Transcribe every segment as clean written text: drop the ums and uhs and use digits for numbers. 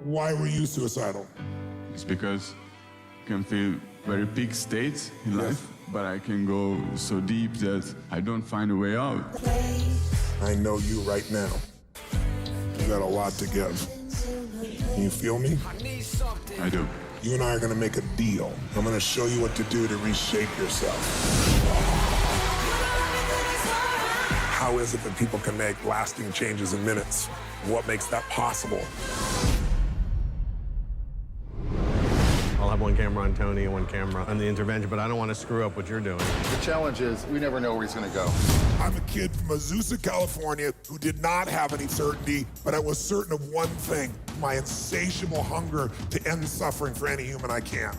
Why were you suicidal? It's because I can feel very peak states in life, but I can go so deep that I don't find a way out. I know you right now. You got a lot to give. Can you feel me? I do. You and I are gonna make a deal. I'm gonna show you what to do to reshape yourself. How is it that people can make lasting changes in minutes? What makes that possible? I'll have one camera on Tony and one camera on the intervention, but I don't want to screw up what you're doing. The challenge is we never know where he's going to go. I'm a kid from Azusa, California, who did not have any certainty, but I was certain of one thing, my insatiable hunger to end suffering for any human I can.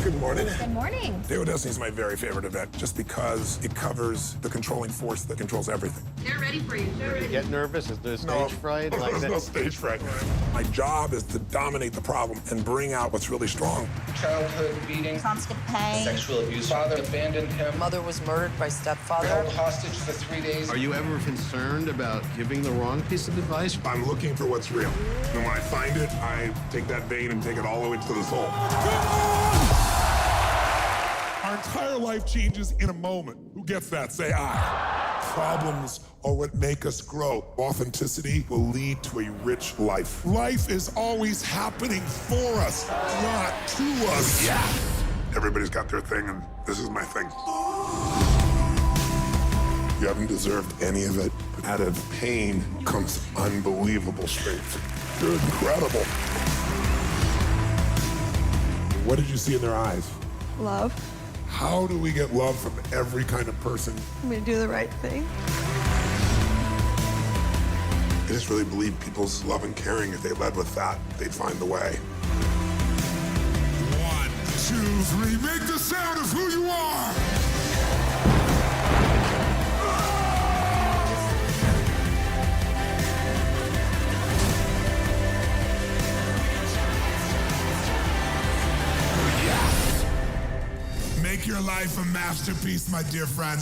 Good morning. Good morning. Deo Destiny is my very favorite event, just because it covers the controlling force that controls everything. They're ready for you. They're ready. Get nervous? Is there stage fright? Like There's that? no stage fright. My job is to dominate the problem and bring out what's really strong. Childhood beating, Constant pain. sexual abuse. Father abandoned him. Mother was murdered by stepfather. Held hostage for 3 days. Are you ever concerned about giving the wrong piece of advice? I'm looking for what's real. And when I find it, I take that vein and take it all the way to the soul. Our entire life changes in a moment. Who gets that? Say I. Problems are what make us grow. Authenticity will lead to a rich life. Life is always happening for us, not to us. Yeah. Everybody's got their thing, and this is my thing. You haven't deserved any of it, but out of pain comes unbelievable strength. You're incredible. What did you see in their eyes? Love. How do we get love from every kind of person? I'm gonna do the right thing. I just really believe people's love and caring, if they led with that, they'd find the way. 1, 2, 3, make the sound of who you are! Make your life a masterpiece, my dear friend.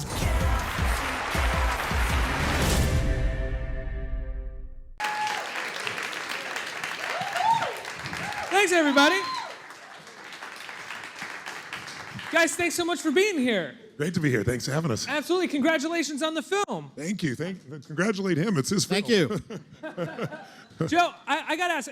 Thanks, everybody. Guys, thanks so much for being here. Great to be here. Thanks for having us. Absolutely. Congratulations on the film. Thank you. Congratulate him. It's his film. Thank you. Joe, I got to ask,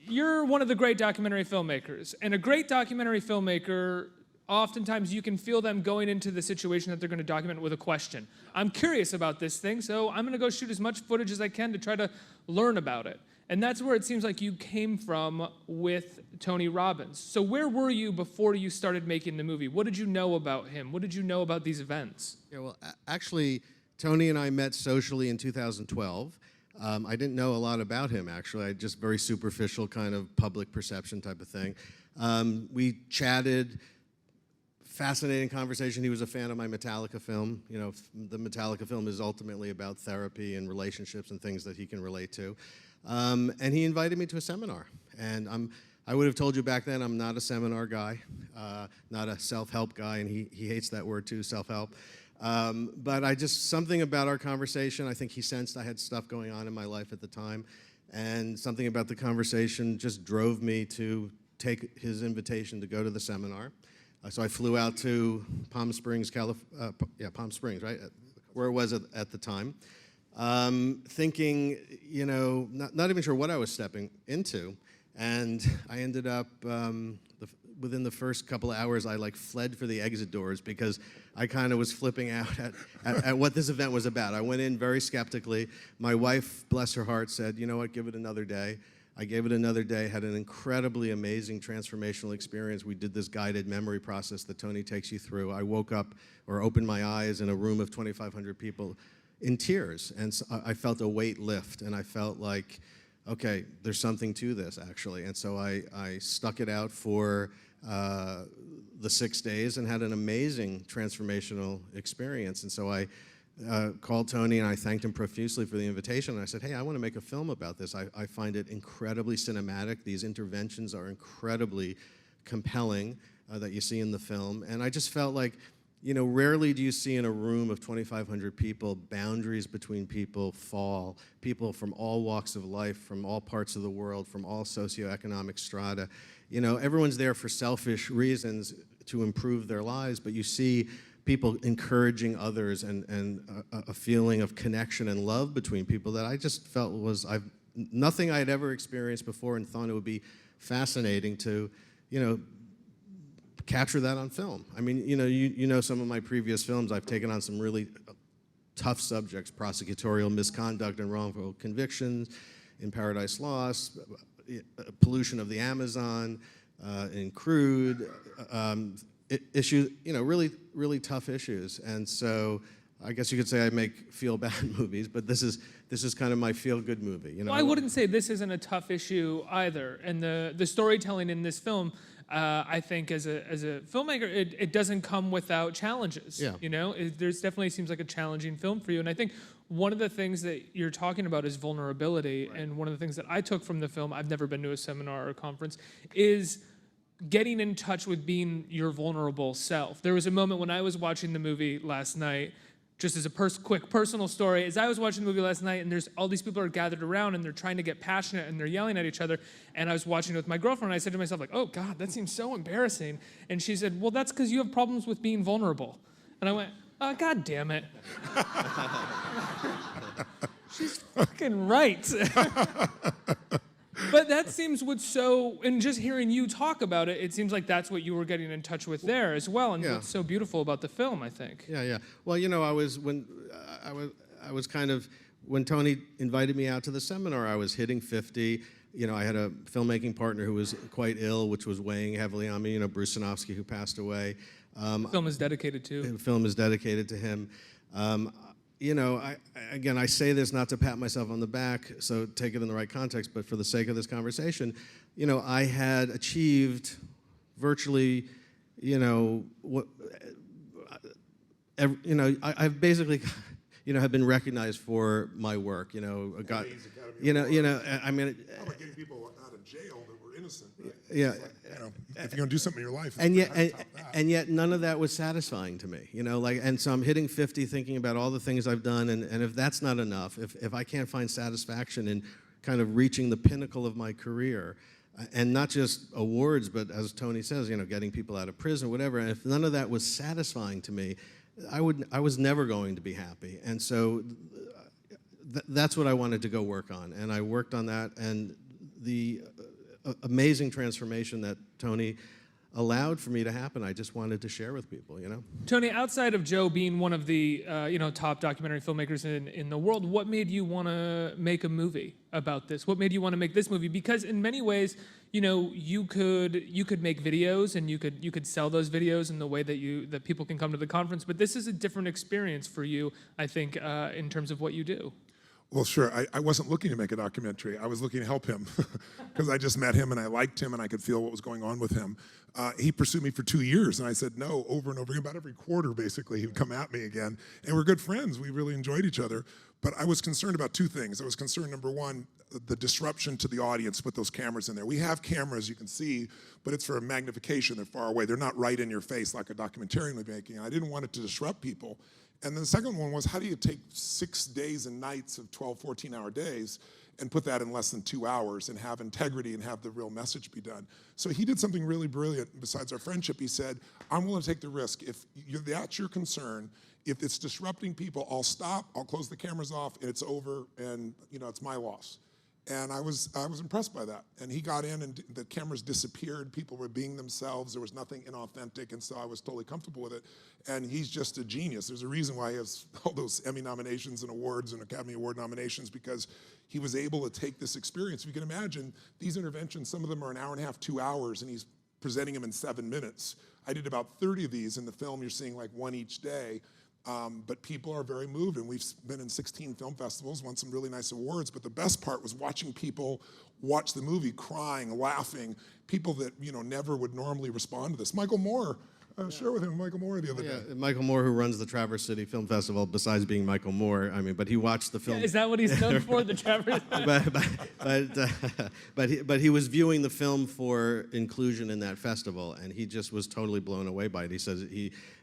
you're one of the great documentary filmmakers, and a great documentary filmmaker, oftentimes you can feel them going into the situation that they're going to document with a question. I'm curious about this thing, so I'm going to go shoot as much footage as I can to try to learn about it. And that's where it seems like you came from with Tony Robbins. So where were you before you started making the movie? What did you know about him? What did you know about these events? Yeah, well, actually, Tony and I met socially in 2012. I didn't know a lot about him, actually. I just very superficial kind of public perception type of thing. We chatted. Fascinating conversation. He was a fan of my Metallica film. The Metallica film is ultimately about therapy and relationships and things that he can relate to. And he invited me to a seminar. And I would have told you back then I'm not a seminar guy, not a self-help guy, and he hates that word too, self-help. But something about our conversation, I think he sensed I had stuff going on in my life at the time, and something about the conversation just drove me to take his invitation to go to the seminar. So I flew out to Palm Springs, Palm Springs, right, where it was at the time, thinking, not even sure what I was stepping into, and I ended up, within the first couple of hours, I fled for the exit doors because I kind of was flipping out at what this event was about. I went in very skeptically. My wife, bless her heart, said, you know what, give it another day. I gave it another day, had an incredibly amazing transformational experience. We did this guided memory process that Tony takes you through. I woke up or opened my eyes in a room of 2,500 people in tears, and so I felt a weight lift, and I felt like, okay, there's something to this, actually. And so I stuck it out for the 6 days and had an amazing transformational experience. And so I called Tony and I thanked him profusely for the invitation. And I said, hey, I want to make a film about this. I find it incredibly cinematic. These interventions are incredibly compelling that you see in the film. And I just felt like, rarely do you see in a room of 2,500 people boundaries between people fall. People from all walks of life, from all parts of the world, from all socioeconomic strata. Everyone's there for selfish reasons to improve their lives, but you see people encouraging others and a feeling of connection and love between people that I just felt was nothing I'd ever experienced before, and thought it would be fascinating to, capture that on film. I mean, some of my previous films, I've taken on some really tough subjects: prosecutorial misconduct and wrongful convictions, in Paradise Lost, pollution of the Amazon, in Crude, issues, really, really tough issues. And so I guess you could say I make feel-bad movies, but this is kind of my feel-good movie. Well, I wouldn't say this isn't a tough issue either. And the storytelling in this film, I think as a filmmaker, it doesn't come without challenges. Yeah. There's definitely seems like a challenging film for you. And I think one of the things that you're talking about is vulnerability. Right. And one of the things that I took from the film, I've never been to a seminar or a conference, is getting in touch with being your vulnerable self. There was a moment when I was watching the movie last night, just as a quick personal story, as I was watching the movie last night, and there's all these people are gathered around and they're trying to get passionate and they're yelling at each other, and I was watching it with my girlfriend, and I said to myself, like, oh God, that seems so embarrassing. And she said, well, that's because you have problems with being vulnerable. And I went, oh, God damn it. She's fucking right. But that seems and just hearing you talk about it, it seems like that's what you were getting in touch with there as well, and what's so beautiful about the film, I think. Yeah. Well, when Tony invited me out to the seminar, I was hitting 50. I had a filmmaking partner who was quite ill, which was weighing heavily on me. Bruce Sinofsky, who passed away. The film is dedicated to. The film is dedicated to him. I say this not to pat myself on the back, so take it in the right context, but for the sake of this conversation, I had achieved virtually, I've basically, have been recognized for my work, I got, I mean. How about getting people out of jail that were innocent? Right? Yeah. If you're gonna do something in your life, and yet none of that was satisfying to me, and so I'm hitting 50 thinking about all the things I've done, and if that's not enough, if I can't find satisfaction in kind of reaching the pinnacle of my career, and not just awards, but as Tony says, getting people out of prison, whatever, and if none of that was satisfying to me, I was never going to be happy. And so that's what I wanted to go work on, and I worked on that, and the amazing transformation that Tony allowed for me to happen, I just wanted to share with people, Tony, outside of Joe being one of the top documentary filmmakers in the world, what made you want to make a movie about this? What made you want to make this movie? Because in many ways, you could make videos and you could sell those videos in the way that people can come to the conference, but this is a different experience for you, I think, in terms of what you do. Well, sure. I wasn't looking to make a documentary. I was looking to help him because I just met him and I liked him and I could feel what was going on with him. He pursued me for 2 years and I said no over and over again. About every quarter, basically, he'd come at me again. And we're good friends. We really enjoyed each other. But I was concerned about two things. I was concerned, number one, the disruption to the audience with those cameras in there. We have cameras, you can see, but it's for a magnification. They're far away. They're not right in your face like a documentarian would be making. And I didn't want it to disrupt people. And then the second one was, how do you take 6 days and nights of 12, 14-hour days and put that in less than 2 hours and have integrity and have the real message be done? So he did something really brilliant besides our friendship. He said, I'm willing to take the risk. If that's your concern, if it's disrupting people, I'll stop, I'll close the cameras off, and it's over, and it's my loss. And I was impressed by that. And he got in and the cameras disappeared. People were being themselves. There was nothing inauthentic. And so I was totally comfortable with it. And he's just a genius. There's a reason why he has all those Emmy nominations and awards and Academy Award nominations, because he was able to take this experience. If you can imagine, these interventions, some of them are an hour and a half, 2 hours, and he's presenting them in 7 minutes. I did about 30 of these in the film. You're seeing like one each day. But people are very moved, and we've been in 16 film festivals, won some really nice awards, but the best part was watching people watch the movie crying, laughing, people that never would normally respond to this. Michael Moore I was sharing with him Michael Moore the other Yeah, day. Michael Moore, who runs the Traverse City Film Festival, besides being Michael Moore, I mean, but he watched the film. Is that what he's known for, the Traverse? but he was viewing the film for inclusion in that festival, and he just was totally blown away by it. He says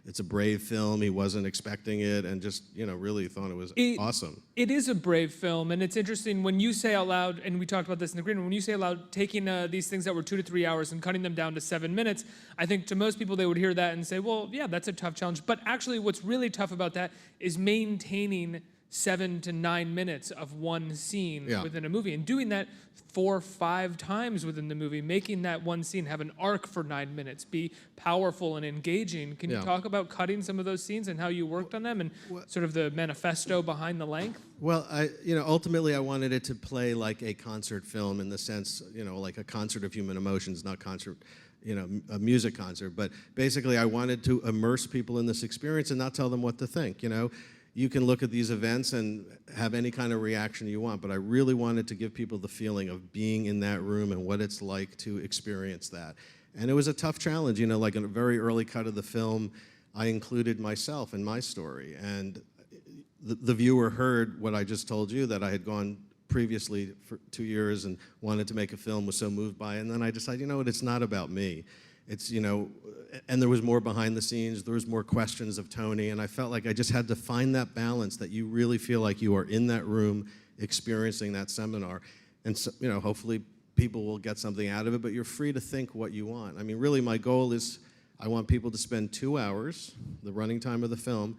it's a brave film. He wasn't expecting it, and just really thought it was awesome. It is a brave film, and it's interesting when you say out loud, and we talked about this in the green room, when you say out loud taking these things that were 2 to 3 hours and cutting them down to 7 minutes, I think to most people they would hear that and say, well, yeah, that's a tough challenge. But actually what's really tough about that is maintaining 7 to 9 minutes of one scene within a movie, and doing that 4 or 5 times within the movie, making that one scene have an arc for 9 minutes, be powerful and engaging. Can you talk about cutting some of those scenes and how you worked on them and sort of the manifesto behind the length? Well, ultimately I wanted it to play like a concert film in the sense, like a concert of human emotions, not concert, a music concert. But basically I wanted to immerse people in this experience and not tell them what to think, You can look at these events and have any kind of reaction you want, but I really wanted to give people the feeling of being in that room and what it's like to experience that. And it was a tough challenge, like in a very early cut of the film, I included myself in my story. And the viewer heard what I just told you, that I had gone previously for 2 years and wanted to make a film, was so moved by it. And then I decided, it's not about me. It's, and there was more behind the scenes, there was more questions of Tony, and I felt like I just had to find that balance that you really feel like you are in that room experiencing that seminar. And so, hopefully people will get something out of it, but you're free to think what you want. I mean, really my goal is I want people to spend 2 hours, the running time of the film,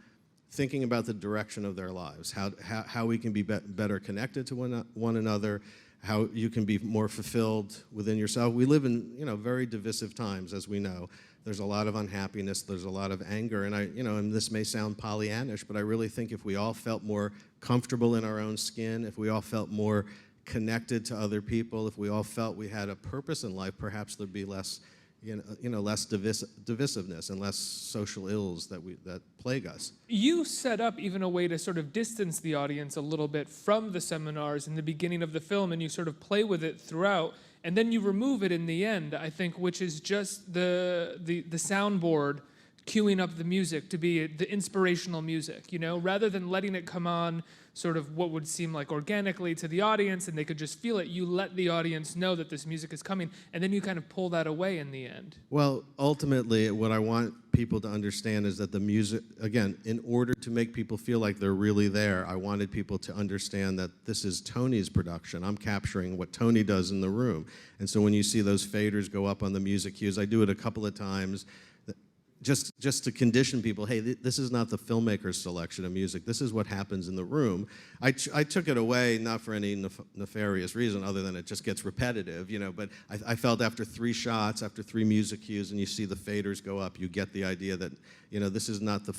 thinking about the direction of their lives, how we can be better connected to one another, how you can be more fulfilled within yourself. We live in, very divisive times, as we know. There's a lot of unhappiness, there's a lot of anger, and and this may sound Pollyannish, but I really think if we all felt more comfortable in our own skin, if we all felt more connected to other people, if we all felt we had a purpose in life, perhaps there'd be less, less divisiveness and less social ills that plague us. You set up even a way to sort of distance the audience a little bit from the seminars in the beginning of the film, and you sort of play with it throughout, and then you remove it in the end, I think, which is just the soundboard queuing up the music to be the inspirational music, rather than letting it come on sort of what would seem like organically to the audience and they could just feel it. You let the audience know that this music is coming, and then you kind of pull that away in the end. Well, ultimately, what I want people to understand is that the music, again, in order to make people feel like they're really there, I wanted people to understand that this is Tony's production. I'm capturing what Tony does in the room. And so when you see those faders go up on the music cues, I do it a couple of times, just to condition people, hey, this is not the filmmaker's selection of music. This is what happens in the room. I took it away, not for any nefarious reason other than it just gets repetitive, but I felt after 3 shots, after 3 music cues, and you see the faders go up, you get the idea that, this is not a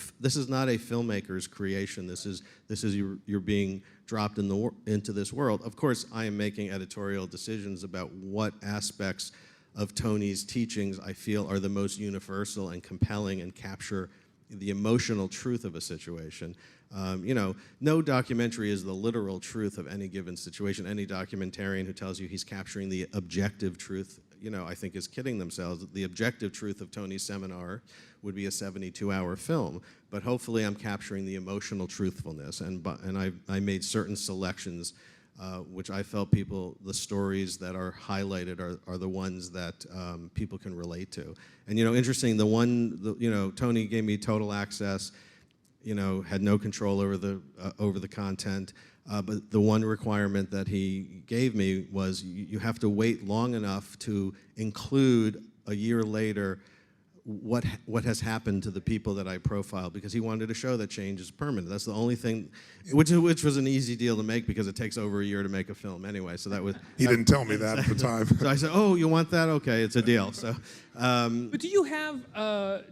filmmaker's creation. This is you're being dropped into this world. Of course, I am making editorial decisions about what aspects of Tony's teachings I feel are the most universal and compelling and capture the emotional truth of a situation. No documentary is the literal truth of any given situation. Any documentarian who tells you he's capturing the objective truth, I think is kidding themselves. The objective truth of Tony's seminar would be a 72-hour film, but hopefully I'm capturing the emotional truthfulness, and I made certain selections which I felt the stories that are highlighted are the ones that people can relate to. And interesting, Tony gave me total access, had no control over the content, but the one requirement that he gave me was you have to wait long enough to include a year later what has happened to the people that I profiled, because he wanted to show that change is permanent. That's the only thing, which was an easy deal to make because it takes over a year to make a film anyway. So that was. He didn't tell me that at the time. So I said, "Oh, you want that? Okay, it's a deal." So. But do you have,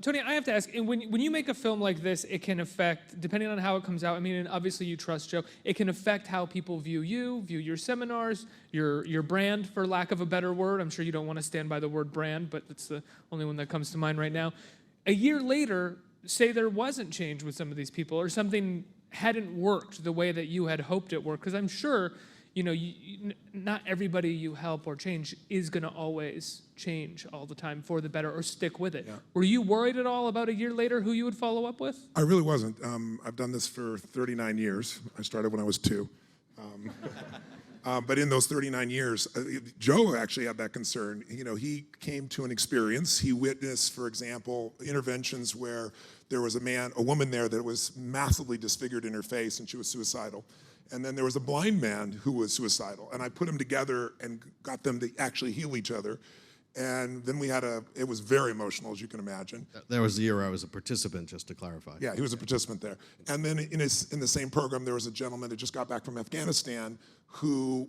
Tony, I have to ask, when you make a film like this, it can affect, depending on how it comes out, I mean, and obviously you trust Joe, it can affect how people view your seminars, your brand, for lack of a better word. I'm sure you don't want to stand by the word brand, but it's the only one that comes to mind right now. A year later, say there wasn't change with some of these people, or something hadn't worked the way that you had hoped it worked, because I'm sure not everybody you help or change is going to always change all the time for the better or stick with it. Yeah. Were you worried at all about a year later who you would follow up with? I really wasn't. I've done this for 39 years. I started when I was 2. But in those 39 years, Joe actually had that concern. He came to an experience. He witnessed, for example, interventions where there was a woman there that was massively disfigured in her face and she was suicidal. And then there was a blind man who was suicidal. And I put them together and got them to actually heal each other. And then it was very emotional, as you can imagine. That was the year I was a participant, just to clarify. Yeah, he was a participant there. And then in the same program, there was a gentleman that just got back from Afghanistan who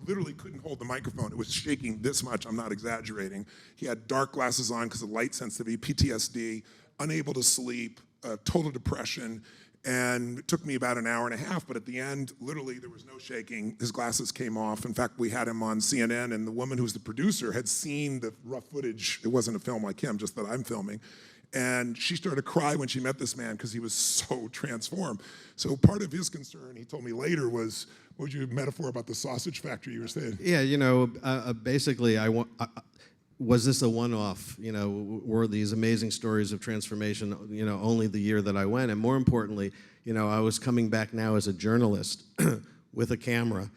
literally couldn't hold the microphone. It was shaking this much, I'm not exaggerating. He had dark glasses on because of light sensitivity, PTSD, unable to sleep, total depression. And it took me about an hour and a half, but at the end, literally, there was no shaking. His glasses came off. In fact, we had him on CNN, and the woman who's the producer had seen the rough footage. It wasn't a film like him, just that I'm filming. And she started to cry when she met this man because he was so transformed. So part of his concern, he told me later, was, what was your metaphor about the sausage factory you were saying? Yeah, basically, was this a one-off? Were these amazing stories of transformation, only the year that I went? And more importantly, I was coming back now as a journalist with a camera,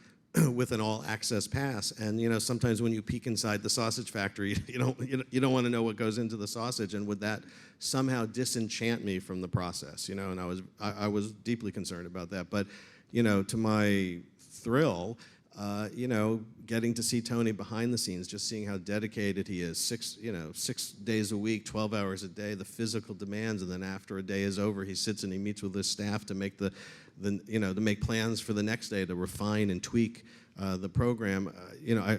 with an all-access pass. And sometimes when you peek inside the sausage factory, you don't want to know what goes into the sausage. And would that somehow disenchant me from the process? And I was deeply concerned about that. But to my thrill, getting to see Tony behind the scenes, just seeing how dedicated he is, 6 days a week, 12 hours a day, the physical demands, and then after a day is over, he sits and he meets with his staff to make to make plans for the next day, to refine and tweak the program.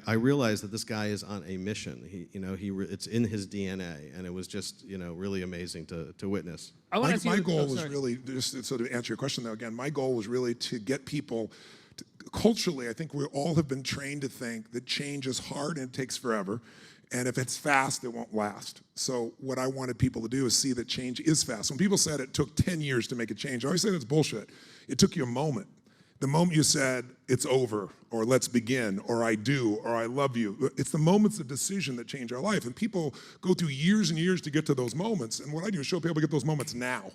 I realized that this guy is on a mission. It's in his DNA, and it was just really amazing to witness. My goal was really, just so to answer your question though, again, my goal was really to get people. Culturally, I think we all have been trained to think that change is hard and it takes forever, and if it's fast, it won't last. So what I wanted people to do is see that change is fast. When people said it took 10 years to make a change, I always say that's bullshit. It took you a moment. The moment you said, it's over, or let's begin, or I do, or I love you, it's the moments of decision that change our life, and people go through years and years to get to those moments, and what I do is show people to get those moments now.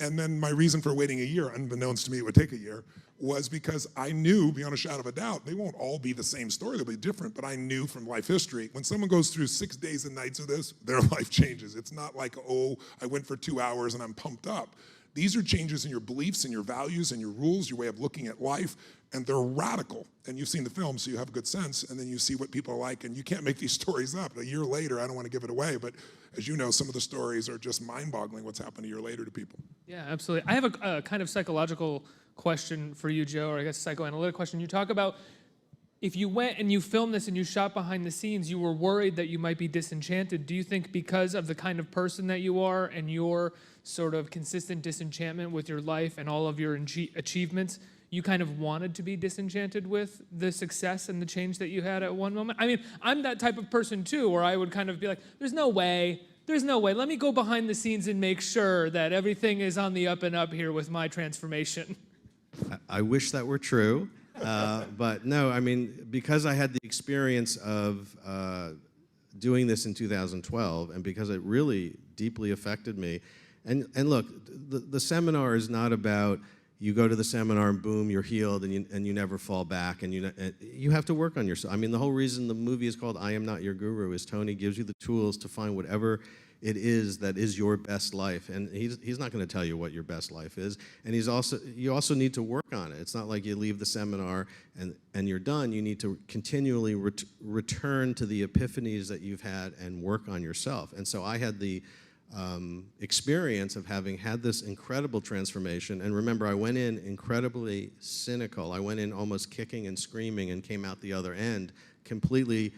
And then my reason for waiting a year, unbeknownst to me it would take a year, was because I knew, beyond a shadow of a doubt, they won't all be the same story, they'll be different, but I knew from life history, when someone goes through 6 days and nights of this, their life changes. It's not like, I went for 2 hours and I'm pumped up. These are changes in your beliefs and your values and your rules, your way of looking at life, and they're radical. And you've seen the film, so you have a good sense, and then you see what people are like, and you can't make these stories up. A year later, I don't want to give it away, but as you know, some of the stories are just mind-boggling what's happened a year later to people. Yeah, absolutely. I have a kind of psychological question for you, Joe, or I guess psychoanalytic question. You talk about if you went and you filmed this and you shot behind the scenes, you were worried that you might be disenchanted. Do you think because of the kind of person that you are and your sort of consistent disenchantment with your life and all of your achievements, you kind of wanted to be disenchanted with the success and the change that you had at one moment? I mean, I'm that type of person too, where I would kind of be like, there's no way. Let me go behind the scenes and make sure that everything is on the up and up here with my transformation. I wish that were true. But no, I mean, because I had the experience of doing this in 2012, and because it really deeply affected me. And look, the seminar is not about you go to the seminar and boom, you're healed, and you never fall back, and you have to work on yourself. I mean, the whole reason the movie is called I Am Not Your Guru is Tony gives you the tools to find whatever it is that is your best life, and he's not going to tell you what your best life is, and you also need to work on it. It's not like you leave the seminar and you're done. You need to continually return to the epiphanies that you've had and work on yourself. And so I had the experience of having had this incredible transformation, and remember, I went in incredibly cynical. I went in almost kicking and screaming and came out the other end completely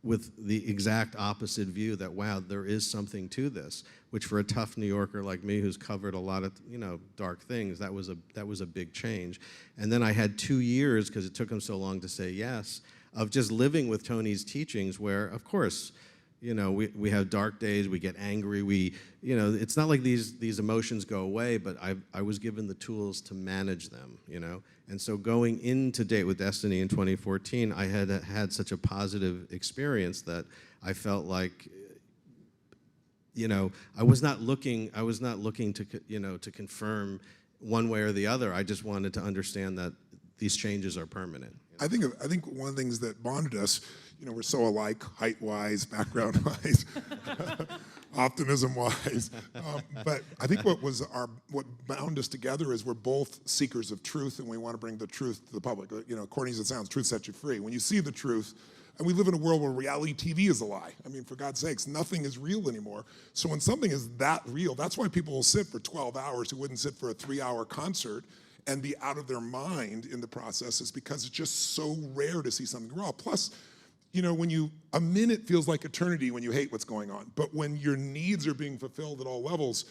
with the exact opposite view that, wow, there is something to this, which for a tough New Yorker like me who's covered a lot of dark things, that was a big change. And then I had 2 years, because it took him so long to say yes, of just living with Tony's teachings where, of course, You know, we have dark days, we get angry, it's not like these emotions go away, but I was given the tools to manage them, you know? And so going into Date with Destiny in 2014, I had such a positive experience that I felt like, you know, I was not looking to, you know, to confirm one way or the other. I just wanted to understand that these changes are permanent. I think one of the things that bonded us, you know, we're so alike, height-wise, background-wise, optimism-wise. But I think what bound us together is we're both seekers of truth, and we want to bring the truth to the public. You know, corny as it sounds, truth sets you free. When you see the truth, and we live in a world where reality TV is a lie. I mean, for God's sakes, nothing is real anymore. So when something is that real, that's why people will sit for 12 hours who wouldn't sit for a 3-hour concert and be out of their mind in the process, is because it's just so rare to see something raw. Plus, you know, a minute feels like eternity when you hate what's going on. But when your needs are being fulfilled at all levels,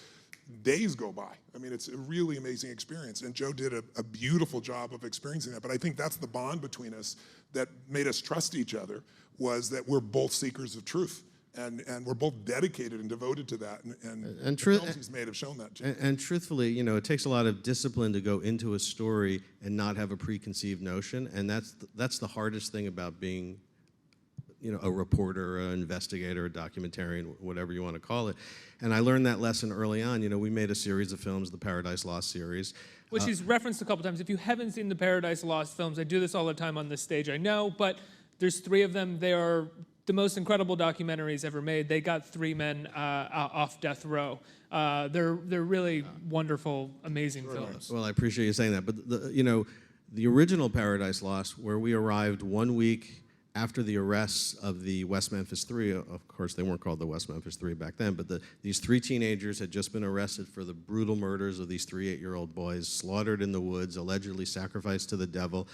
days go by. I mean, it's a really amazing experience. And Joe did a beautiful job of experiencing that. But I think that's the bond between us that made us trust each other, was that we're both seekers of truth. And we're both dedicated and devoted to that. And the films he's made have shown that. And truthfully, you know, it takes a lot of discipline to go into a story and not have a preconceived notion. And that's the hardest thing about being, you know, a reporter, an investigator, a documentarian, whatever you want to call it. And I learned that lesson early on. You know, we made a series of films, the Paradise Lost series. Which he's referenced a couple times. If you haven't seen the Paradise Lost films, I do this all the time on this stage, I know, but there's 3 of them. They are the most incredible documentaries ever made. They got 3 men off death row. They're really wonderful, amazing films. Well, I appreciate you saying that. But, you know, the original Paradise Lost, where we arrived 1 week after the arrests of the West Memphis 3, of course they weren't called the West Memphis 3 back then, but these 3 teenagers had just been arrested for the brutal murders of these 3 8-year-old boys, slaughtered in the woods, allegedly sacrificed to the devil.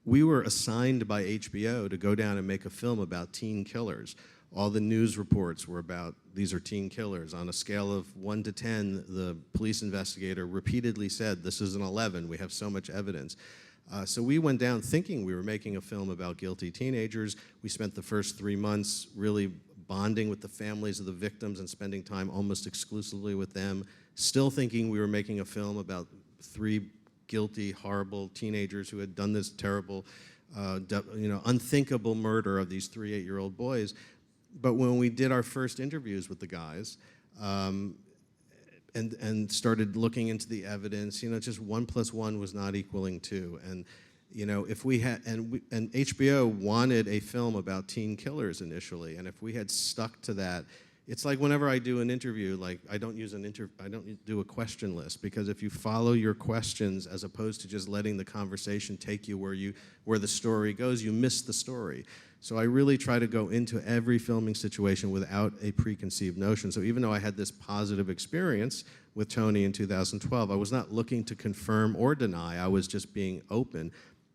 We were assigned by HBO to go down and make a film about teen killers. All the news reports were about, these are teen killers. On a scale of 1 to 10, the police investigator repeatedly said, this is an 11, we have so much evidence. So we went down thinking we were making a film about guilty teenagers. We spent the first 3 months really bonding with the families of the victims and spending time almost exclusively with them, still thinking we were making a film about 3 guilty, horrible teenagers who had done this terrible, you know, unthinkable murder of these 3 8-year-old boys. But when we did our first interviews with the guys, and started looking into the evidence, you know, just 1 + 1 was not equaling 2. And, you know, if we had, and HBO wanted a film about teen killers initially, and if we had stuck to that, it's like whenever I do an interview, like I don't do a question list, because if you follow your questions as opposed to just letting the conversation take you where the story goes, you miss the story. So I really try to go into every filming situation without a preconceived notion. So even though I had this positive experience with Tony in 2012, I was not looking to confirm or deny. I was just being open.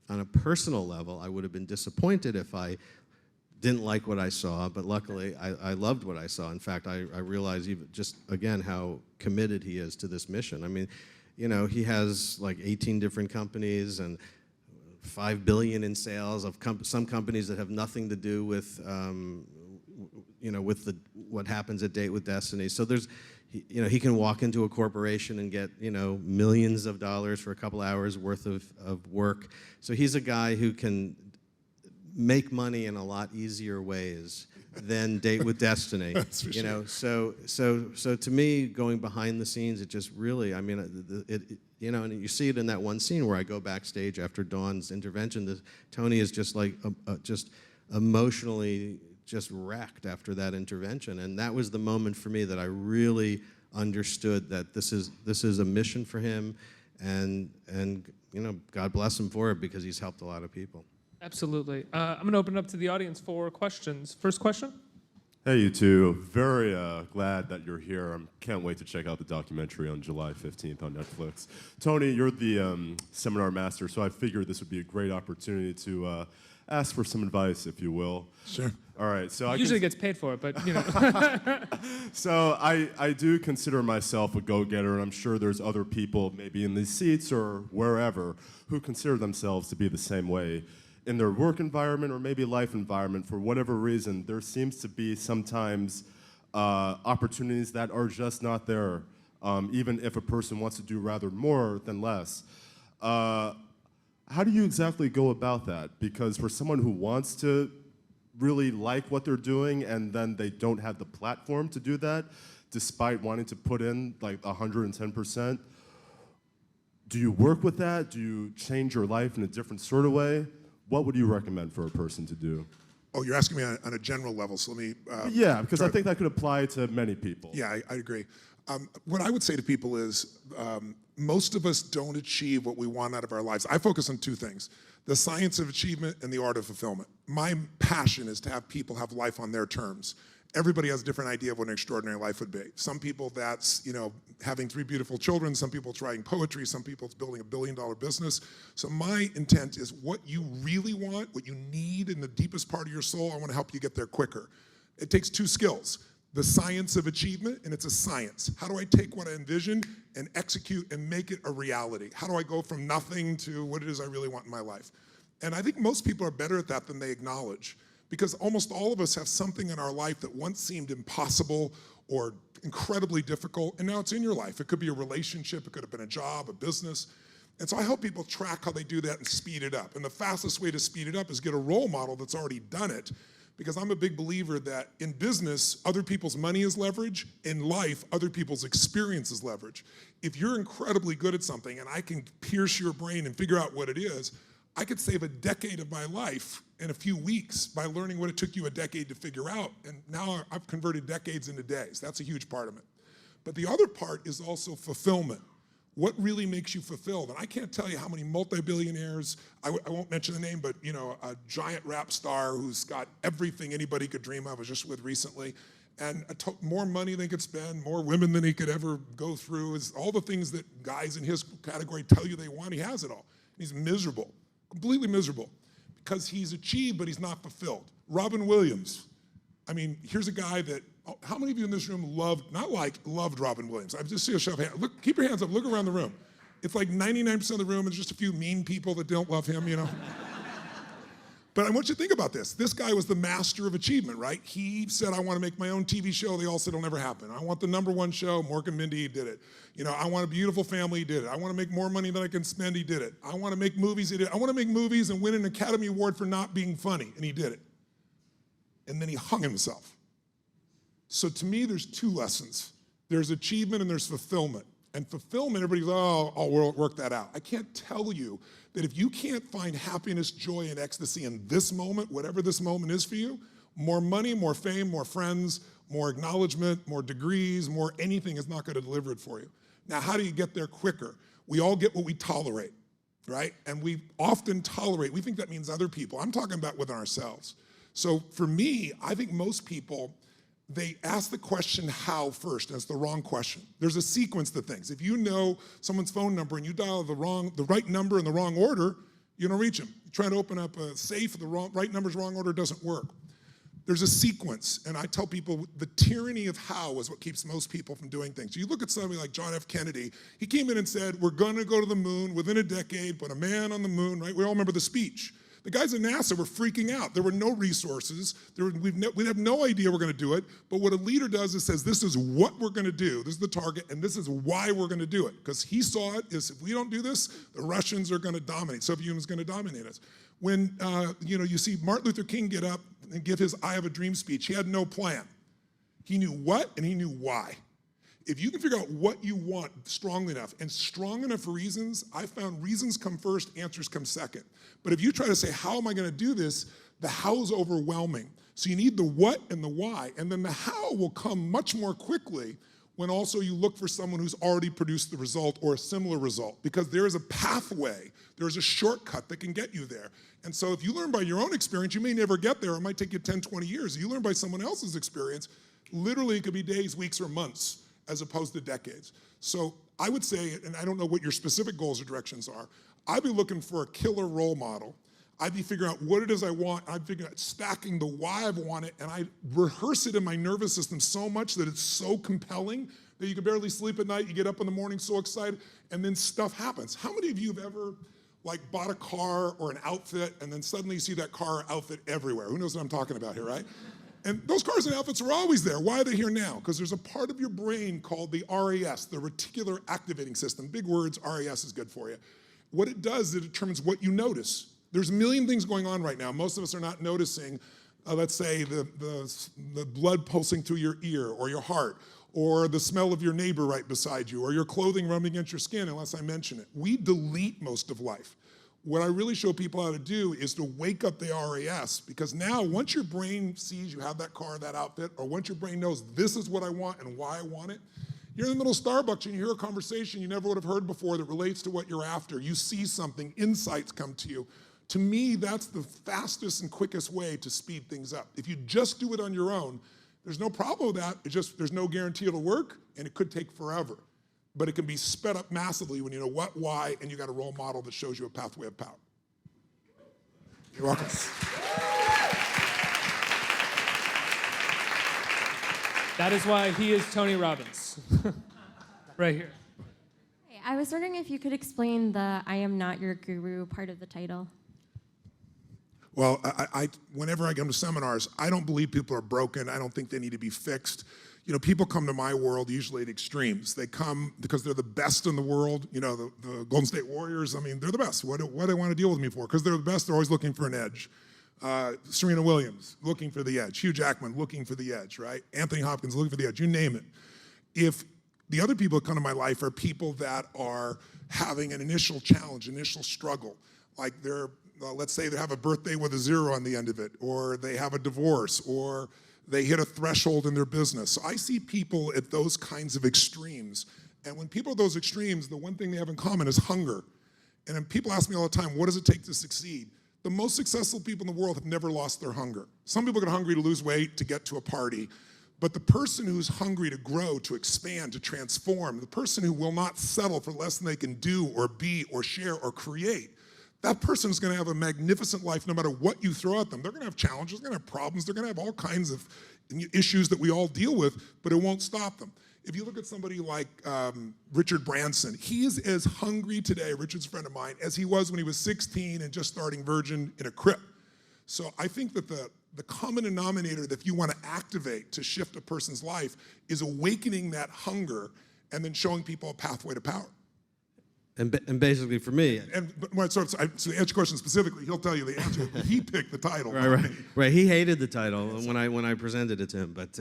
On a personal level, I would have been disappointed if I didn't like what I saw, but luckily I loved what I saw. In fact, I realized even just, again, how committed he is to this mission. I mean, you know, he has like 18 different companies and $5 billion in sales of some companies that have nothing to do with, you know, with what happens at Date with Destiny. So there's, you know, he can walk into a corporation and get, you know, millions of dollars for a couple hours worth of work. So he's a guy who can make money in a lot easier ways than Date with Destiny. That's for you sure. know, so to me, going behind the scenes, it just really, I mean, you know, and you see it in that one scene where I go backstage after Dawn's intervention. Tony is just like, just emotionally just wrecked after that intervention, and that was the moment for me that I really understood that this is a mission for him, and you know, God bless him for it, because he's helped a lot of people. Absolutely. I'm going to open it up to the audience for questions. First question? Hey, you two. Very glad that you're here. I can't wait to check out the documentary on July 15th on Netflix. Tony, you're the seminar master, so I figured this would be a great opportunity to ask for some advice, if you will. Sure. All right. So I Usually gets paid for it, but, you know. So I do consider myself a go-getter, and I'm sure there's other people maybe in these seats or wherever who consider themselves to be the same way. in their work environment or maybe life environment, for whatever reason, there seems to be sometimes opportunities that are just not there, even if a person wants to do rather more than less. How do you exactly go about that? Because for someone who wants to really like what they're doing and then they don't have the platform to do that, despite wanting to put in like 110%, do you work with that? Do you change your life in a different sort of way? What would you recommend for a person to do? Oh, you're asking me on a general level, so let me... yeah, because I think that could apply to many people. Yeah, I agree. What I would say to people is most of us don't achieve what we want out of our lives. I focus on two things: the science of achievement and the art of fulfillment. My passion is to have people have life on their terms. Everybody has a different idea of what an extraordinary life would be. Some people that's, having 3 beautiful children, some people it's writing poetry, some people it's building $1 billion business. So my intent is what you really want, what you need in the deepest part of your soul, I want to help you get there quicker. It takes 2 skills: the science of achievement, and it's a science. How do I take what I envision and execute and make it a reality? How do I go from nothing to what it is I really want in my life? And I think most people are better at that than they acknowledge, because almost all of us have something in our life that once seemed impossible or incredibly difficult, and now it's in your life. It could be a relationship, it could have been a job, a business. And so I help people track how they do that and speed it up. And the fastest way to speed it up is get a role model that's already done it, because I'm a big believer that in business, other people's money is leverage. In life, other people's experience is leverage. If you're incredibly good at something and I can pierce your brain and figure out what it is, I could save a decade of my life in a few weeks by learning what it took you a decade to figure out. And now I've converted decades into days. That's a huge part of it. But the other part is also fulfillment. What really makes you fulfilled? And I can't tell you how many multi-billionaires, I won't mention the name, but a giant rap star who's got everything anybody could dream of, I was just with recently, and more money than he could spend, more women than he could ever go through, is all the things that guys in his category tell you they want, he has it all. He's miserable, completely miserable, because he's achieved, but he's not fulfilled. Robin Williams. I mean, here's a guy that, how many of you in this room loved Robin Williams? I just see a show of hands. Look, keep your hands up, look around the room. It's like 99% of the room, and there's just a few mean people that don't love him, But I want you to think about this. This guy was the master of achievement, right? He said, I want to make my own TV show. They all said it'll never happen. I want the #1 show. Mork and Mindy, he did it. I want a beautiful family, he did it. I want to make more money than I can spend, he did it. I want to make movies, he did it. I want to make movies and win an Academy Award for not being funny, and he did it. And then he hung himself. So to me, there's 2 lessons. There's achievement and there's fulfillment. And fulfillment, everybody goes, oh, I'll work that out. I can't tell you that if you can't find happiness, joy, and ecstasy in this moment, whatever this moment is for you, more money, more fame, more friends, more acknowledgement, more degrees, more anything is not going to deliver it for you. Now, how do you get there quicker? We all get what we tolerate, right? And we often tolerate, we think that means other people. I'm talking about within ourselves. So for me, I think most people, they ask the question how first, and it's the wrong question. There's a sequence to things. If you know someone's phone number and you dial the right number in the wrong order, you don't reach them. You try to open up a safe, the right number's wrong order, doesn't work. There's a sequence, and I tell people the tyranny of how is what keeps most people from doing things. You look at somebody like John F. Kennedy, he came in and said, we're gonna go to the moon within a decade, put a man on the moon, right? We all remember the speech. The guys at NASA were freaking out. There were no resources. We have no idea we're gonna do it, but what a leader does is says, this is what we're gonna do, this is the target, and this is why we're gonna do it. Because he saw it is if we don't do this, the Russians are gonna dominate. Soviet Union's gonna dominate us. When you see Martin Luther King get up and give his I Have a Dream speech, he had no plan. He knew what and he knew why. If you can figure out what you want strongly enough, and strong enough reasons, I found reasons come first, answers come second. But if you try to say, how am I gonna do this? The how's overwhelming. So you need the what and the why, and then the how will come much more quickly when also you look for someone who's already produced the result or a similar result, because there is a pathway, there is a shortcut that can get you there. And so if you learn by your own experience, you may never get there. It might take you 10, 20 years. If you learn by someone else's experience, literally it could be days, weeks, or months, as opposed to decades. So I would say, and I don't know what your specific goals or directions are, I'd be looking for a killer role model. I'd be figuring out what it is I want. I'd figure out stacking the why I want it, and I rehearse it in my nervous system so much that it's so compelling that you can barely sleep at night. You get up in the morning so excited, and then stuff happens. How many of you have ever like bought a car or an outfit, and then suddenly you see that car or outfit everywhere. Who knows what I'm talking about here, right? And those cars and outfits are always there. Why are they here now? Because there's a part of your brain called the RAS, the reticular activating system. Big words, RAS is good for you. What it does is it determines what you notice. There's a million things going on right now. Most of us are not noticing, let's say, the blood pulsing through your ear or your heart, or the smell of your neighbor right beside you, or your clothing rubbing against your skin, unless I mention it. We delete most of life. What I really show people how to do is to wake up the RAS, because now once your brain sees you have that car, that outfit, or once your brain knows this is what I want and why I want it, you're in the middle of Starbucks and you hear a conversation you never would have heard before that relates to what you're after. You see something, insights come to you. To me, that's the fastest and quickest way to speed things up. If you just do it on your own, there's no problem with that. It's just there's no guarantee it'll work, and it could take forever. But it can be sped up massively when you know what, why, and you got a role model that shows you a pathway of power. You're welcome. That is why he is Tony Robbins. Right here. Hey, I was wondering if you could explain the I am not your guru part of the title. Well, whenever I come to seminars, I don't believe people are broken. I don't think they need to be fixed. You know, people come to my world usually at extremes. They come because they're the best in the world. You know, the Golden State Warriors, I mean, they're the best. What do they want to deal with me for? Because they're the best, they're always looking for an edge. Serena Williams, looking for the edge. Hugh Jackman, looking for the edge, right? Anthony Hopkins, looking for the edge. You name it. If the other people that come to my life are people that are having an initial challenge, initial struggle, like they're, let's say they have a birthday with a 0 on the end of it, or they have a divorce, or they hit a threshold in their business. So I see people at those kinds of extremes. And when people are at those extremes, the one thing they have in common is hunger. And then people ask me all the time, what does it take to succeed? The most successful people in the world have never lost their hunger. Some people get hungry to lose weight, to get to a party. But the person who's hungry to grow, to expand, to transform, the person who will not settle for less than they can do or be or share or create, that person is going to have a magnificent life no matter what you throw at them. They're going to have challenges, they're going to have problems, they're going to have all kinds of issues that we all deal with, but it won't stop them. If you look at somebody like Richard Branson, he is as hungry today, Richard's a friend of mine, as he was when he was 16 and just starting Virgin in a crib. So I think that the common denominator that if you want to activate to shift a person's life is awakening that hunger and then showing people a pathway to power. And basically for me, So to answer your question specifically, he'll tell you the answer. He picked the title. Right. He hated the title when I presented it to him, but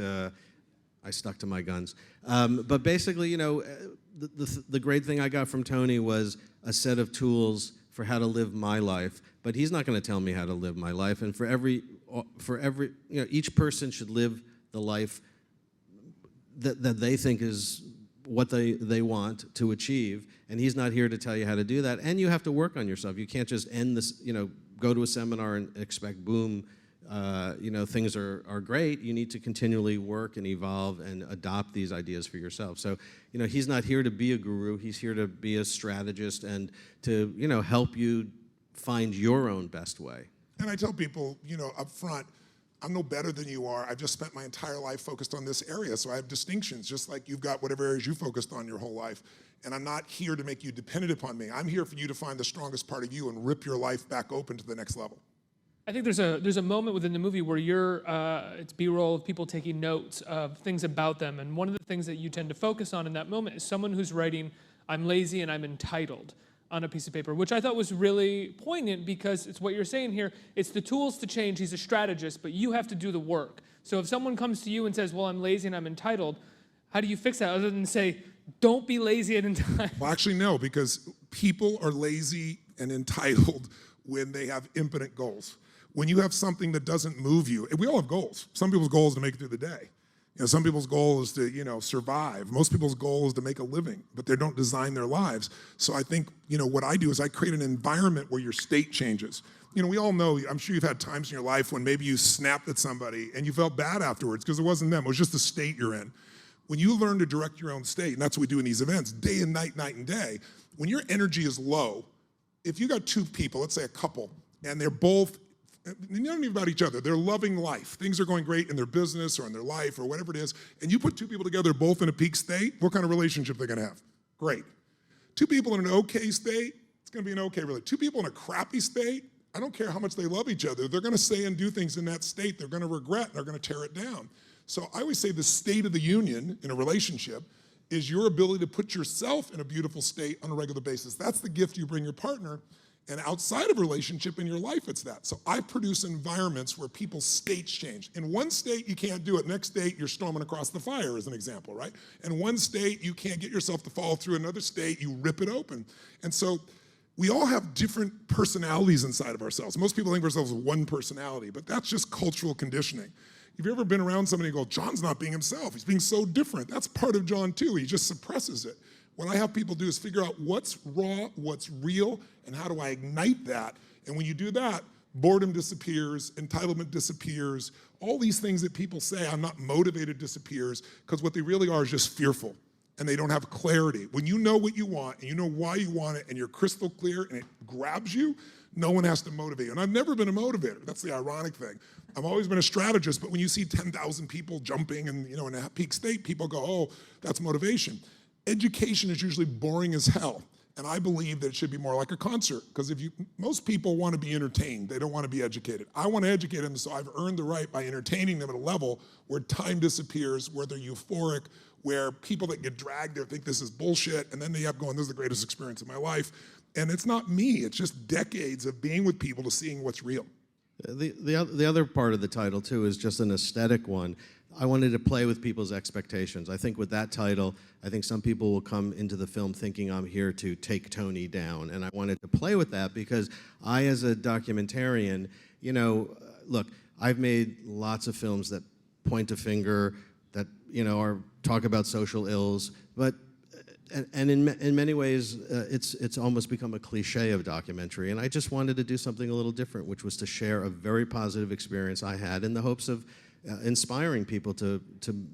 I stuck to my guns. But basically, you know, the great thing I got from Tony was a set of tools for how to live my life. But he's not going to tell me how to live my life. And for every, you know, each person should live the life that they think is what they want to achieve, and he's not here to tell you how to do that. And you have to work on yourself. You can't just end this, you know, go to a seminar and expect, boom, you know, things are great. You need to continually work and evolve and adopt these ideas for yourself. So, you know, he's not here to be a guru. He's here to be a strategist and to, you know, help you find your own best way. And I tell people, you know, up front, I'm no better than you are. I've just spent my entire life focused on this area, so I have distinctions, just like you've got whatever areas you focused on your whole life. And I'm not here to make you dependent upon me. I'm here for you to find the strongest part of you and rip your life back open to the next level. I think there's a moment within the movie where it's B-roll of people taking notes of things about them, and one of the things that you tend to focus on in that moment is someone who's writing, "I'm lazy and I'm entitled," on a piece of paper, which I thought was really poignant because it's what you're saying here. It's the tools to change. He's a strategist, but you have to do the work. So if someone comes to you and says, well, I'm lazy and I'm entitled, how do you fix that other than say, don't be lazy and entitled? Well, actually, no, because people are lazy and entitled when they have impotent goals. When you have something that doesn't move you, and we all have goals. Some people's goal is to make it through the day. You know, some people's goal is to, you know, survive. Most people's goal is to make a living, but they don't design their lives. So I think, you know, what I do is I create an environment where your state changes. You know, we all know, I'm sure you've had times in your life when maybe you snapped at somebody and you felt bad afterwards because it wasn't them, it was just the state you're in. When you learn to direct your own state, and that's what we do in these events, day and night, night and day, when your energy is low, if you got two people, let's say a couple, and they're both, they don't even about each other. They're loving life. Things are going great in their business or in their life or whatever it is. And you put two people together both in a peak state, what kind of relationship they're going to have? Great. Two people in an okay state, it's going to be an okay relationship. Two people in a crappy state, I don't care how much they love each other, they're going to say and do things in that state they're going to regret, and they're going to tear it down. So I always say the state of the union in a relationship is your ability to put yourself in a beautiful state on a regular basis. That's the gift you bring your partner. And outside of a relationship in your life, it's that. So I produce environments where people's states change. In one state, you can't do it. Next state, you're storming across the fire, as an example, right? In one state, you can't get yourself to fall through. Another state, you rip it open. And so we all have different personalities inside of ourselves. Most people think of ourselves as one personality, but that's just cultural conditioning. Have you ever been around somebody and go, John's not being himself, he's being so different? That's part of John too, he just suppresses it. What I have people do is figure out what's raw, what's real, and how do I ignite that? And when you do that, boredom disappears, entitlement disappears, all these things that people say, I'm not motivated, disappears, because what they really are is just fearful, and they don't have clarity. When you know what you want, and you know why you want it, and you're crystal clear, and it grabs you, no one has to motivate you. And I've never been a motivator. That's the ironic thing. I've always been a strategist, but when you see 10,000 people jumping and in a peak state, people go, oh, that's motivation. Education is usually boring as hell. And I believe that it should be more like a concert, because most people want to be entertained. They don't want to be educated. I want to educate them, so I've earned the right by entertaining them at a level where time disappears, where they're euphoric, where people that get dragged there think this is bullshit, and then they end up going, this is the greatest experience of my life. And it's not me, it's just decades of being with people to seeing what's real. The other part of the title, too, is just an aesthetic one. I wanted to play with people's expectations. I think with that title, I think some people will come into the film thinking I'm here to take Tony down. And I wanted to play with that because I, as a documentarian, look, I've made lots of films that point a finger, that, talk about social ills, but and in many ways, it's almost become a cliche of documentary. And I just wanted to do something a little different, which was to share a very positive experience I had in the hopes of inspiring people to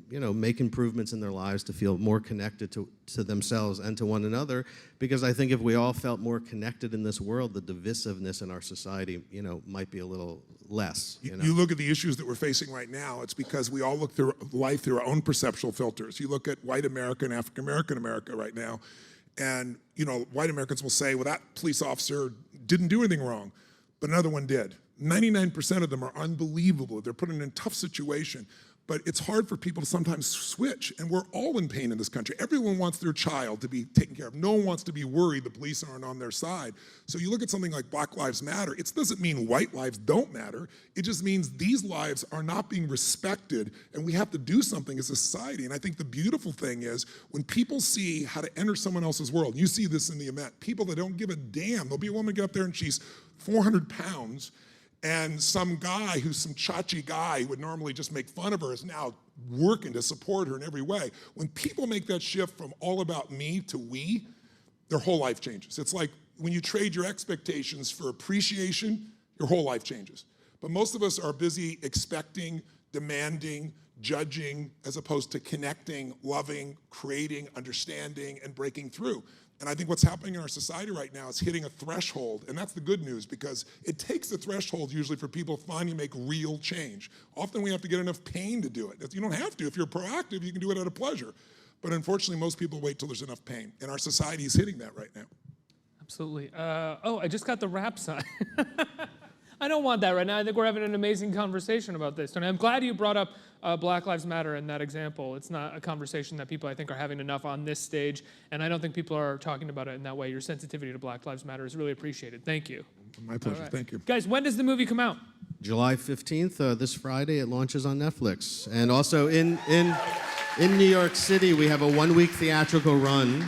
make improvements in their lives, to feel more connected to themselves and to one another. Because I think if we all felt more connected in this world, the divisiveness in our society, might be a little less. You look at the issues that we're facing right now, it's because we all look through life through our own perceptual filters. You look at white America and African American America right now, and white Americans will say, well, that police officer didn't do anything wrong, but another one did. 99% of them are unbelievable. They're put in a tough situation. But it's hard for people to sometimes switch, and we're all in pain in this country. Everyone wants their child to be taken care of. No one wants to be worried the police aren't on their side. So you look at something like Black Lives Matter, it doesn't mean white lives don't matter. It just means these lives are not being respected, and we have to do something as a society. And I think the beautiful thing is when people see how to enter someone else's world, you see this in the event, people that don't give a damn. There'll be a woman get up there and she's 400 pounds, and some guy who's some chachi guy who would normally just make fun of her is now working to support her in every way. When people make that shift from all about me to we, their whole life changes. It's like when you trade your expectations for appreciation, your whole life changes. But most of us are busy expecting, demanding, judging, as opposed to connecting, loving, creating, understanding, and breaking through. And I think what's happening in our society right now is hitting a threshold, and that's the good news, because it takes a threshold usually for people to finally make real change. Often we have to get enough pain to do it. You don't have to. If you're proactive, you can do it out of pleasure. But unfortunately, most people wait till there's enough pain, and our society is hitting that right now. Absolutely. I just got the rap sign. I don't want that right now. I think we're having an amazing conversation about this. And I'm glad you brought up Black Lives Matter in that example. It's not a conversation that people, I think, are having enough on this stage. And I don't think people are talking about it in that way. Your sensitivity to Black Lives Matter is really appreciated. Thank you. My pleasure. Right. Thank you. Guys, when does the movie come out? July 15th, this Friday, it launches on Netflix. And also in New York City, we have a one-week theatrical run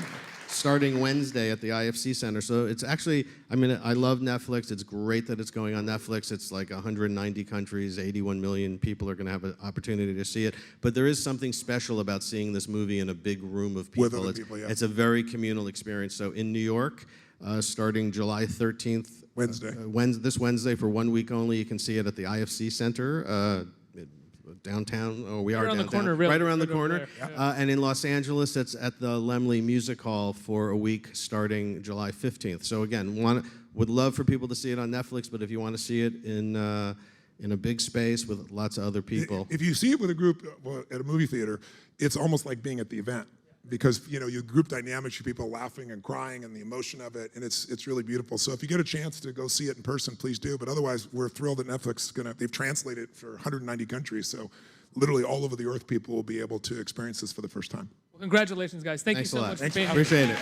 starting Wednesday at the IFC Center. So it's actually, I love Netflix. It's great that it's going on Netflix. It's like 190 countries, 81 million people are going to have an opportunity to see it. But there is something special about seeing this movie in a big room of people. With other people, yeah. It's a very communal experience. So in New York, starting July 13th, this Wednesday for 1 week only, you can see it at the IFC Center. Downtown, we are downtown, right around the corner. And in Los Angeles, it's at the Laemmle Music Hall for a week starting July 15th. So again, would love for people to see it on Netflix, but if you want to see it in a big space with lots of other people. If you see it with a group at a movie theater, it's almost like being at the event. because you group dynamics, you people laughing and crying and the emotion of it, and it's really beautiful. So if you get a chance to go see it in person, please do. But otherwise, we're thrilled that Netflix they've translated it for 190 countries. So literally all over the earth, people will be able to experience this for the first time. Well, congratulations, guys. Thank Thanks you so a lot. much for being here. Appreciate it.